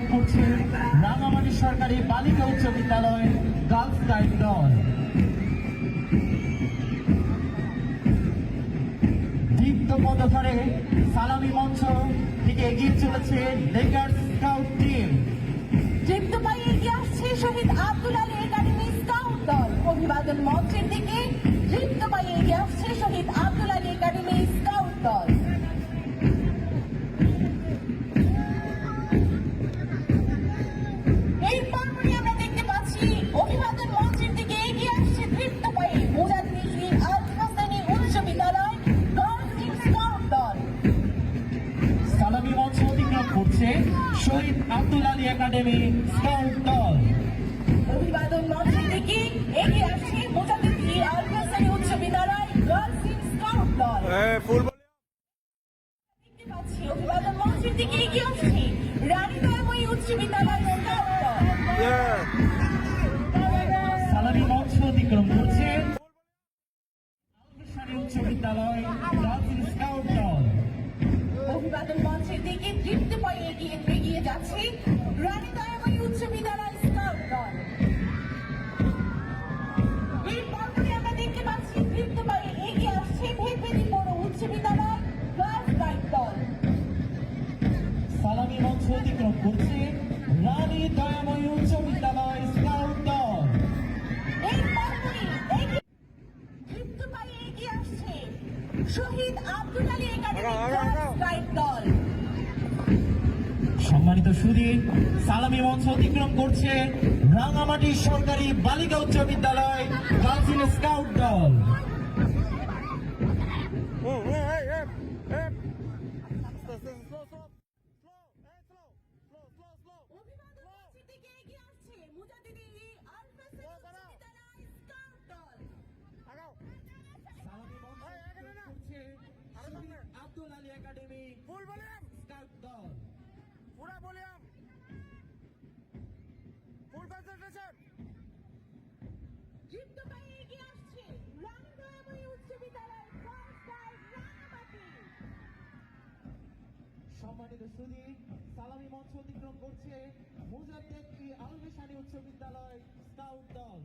অতিক্রম করছে রাঙামাটি সরকারি বালিকা উচ্চ বিদ্যালয় গার্লস গাইড দল। দীপ্ত পথধরে সালামি মঞ্চ থেকে এগিয়ে চলেছে লেগার স্কাউট টিম। দীপ্ত পায়ে এগিয়ে আসছে শহীদ আব্দুল আলী একাডেমি স্কাউট দল। অভিবাদন মঞ্চের দিকে দীপ্ত পায়ে এগিয়ে আসছে শহীদ আব্দুল আলী একাডেমি স্কাউট দল। এরপরই আমরা দেখতে পাচ্ছি অভিবাদন মঞ্চের দিকে এগিয়ে আসছে দীপ্ত পায়ে মুজাদ্দিদ আল হাসানী উচ্চ বিদ্যালয় গার্লস স্কাউট দল। সালামি মঞ্চ অতিক্রম করছে শহীদ আব্দুল আলী একাডেমি স্কাউট দল। অভিবাদন মঞ্চের দিকে এগিয়ে আসছে মুজাদ্দিদ আল হাসানী উচ্চ বিদ্যালয় গার্লস স্কাউট দল। দেখতে পাচ্ছি অভিবাদন মঞ্চের দিকে এগিয়ে আসছে রানী দয়াময়ী উচ্চ বিদ্যালয় স্কাউট দল। সালামি মঞ্চ অতিক্রম করছে উচ্চ বিদ্যালয় গার্লস স্কাউট দল। অভিবাদন মঞ্চের দিকে দীপ্ত পায়ে এগিয়ে যাচ্ছে রানী দয়াময়ী উচ্চ বিদ্যালয় স্কাউট দল। এরপরই আমরা দেখতে পাচ্ছি দীপ্ত পায়ে এগিয়ে আসছে ভেদভেদি বড় উচ্চ বিদ্যালয় গার্লস গাইড দল। সালামি মঞ্চ অতিক্রম করছে রানী দয়াময়ী উচ্চ বিদ্যালয় স্কাউট দল। দীপ্ত পায়ে এগিয়ে আসছে Shahid Abdul Ali academy girls guide দল। সম্মানিত সুধী, সালামি মঞ্চ অতিক্রম করছে রাঙামাটি সরকারি বালিকা উচ্চ বিদ্যালয় গার্লস স্কাউট দল। অভিবাদন মঞ্চের দিকে এগিয়ে আসছে মুজাদ্দিদ আল হাসানী উচ্চ বিদ্যালয় স্কাউট দল। সালামি মঞ্চ অতিক্রম করছে শহীদ আব্দুল আলী একাডেমি স্কাউট দল। দীপ্ত পায়ে এগিয়ে আসছে রানী দয়াময়ী উচ্চ বিদ্যালয় গার্লস গাইড রাঙামাটি। সম্মানিত সুধী, সালামি মঞ্চ অতিক্রম করছে মুজাদ্দিদ আল হাসানী উচ্চ বিদ্যালয় স্কাউট দল।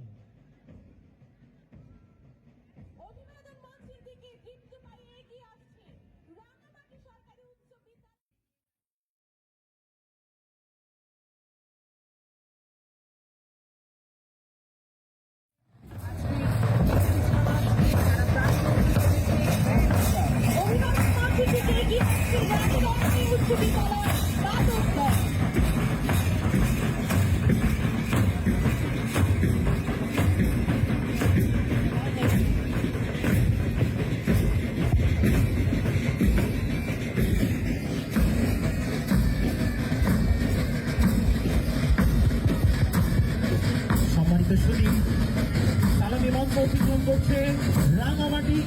অভিবাদন মঞ্চের দিকে দীপ্ত পায়ে এগিয়ে আসছে রাঙামাটি সরকারি উচ্চ বিদ্যালয়। অভিবাদন মঞ্চের দিকে এগিয়ে আসছে রানী দয়াময়ী উচ্চ বিদ্যালয় বাদক দল। সম্মানিত সুধী, সালামি মঞ্চ অতিক্রম করছে রাঙামাটি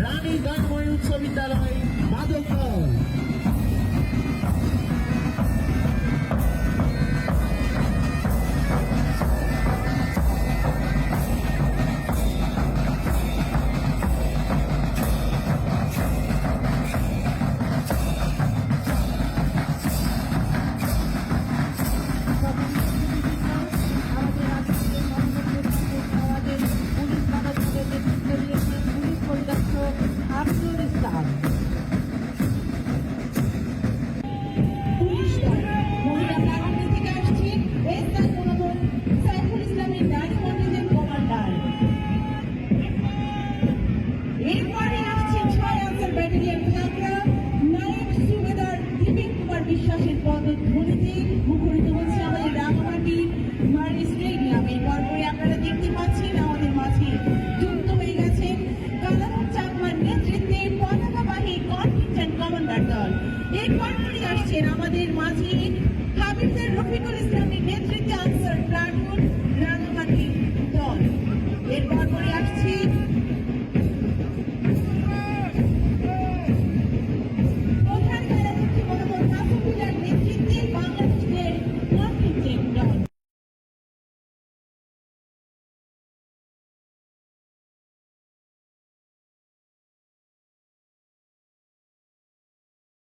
রানী দয়াময়ী উচ্চ বিদ্যালয় মাদক দল। আব্দুল ইসলাম মহিলা প্রাঙ্গণ থেকে আসছেন এসআই মোহাম্মদ সাইফুল ইসলামের নারী মন্ডলের কমান্ডার। এরপরে আসছেন ৬ আনসার ব্যাটালিয়ন থাকরা নায়েব সুবেদার দীপক কুমার বিশ্বাসের পদধ্বনিতে মুখরিত হচ্ছে আমাদের রাঙামাটির মার্নি স্টেডিয়াম। এরপরে আপনারা দেখতে পাচ্ছেন আমাদের মাঝে যুক্ত হয়ে গেছেন কালাম চাকমার নেতৃত্বে পতাকাবাহী কন্টিনজেন্ট কমান্ডার দল। এরপরে আসছেন আমাদের মাঝে হাবিবদের রফিকুল ইসলাম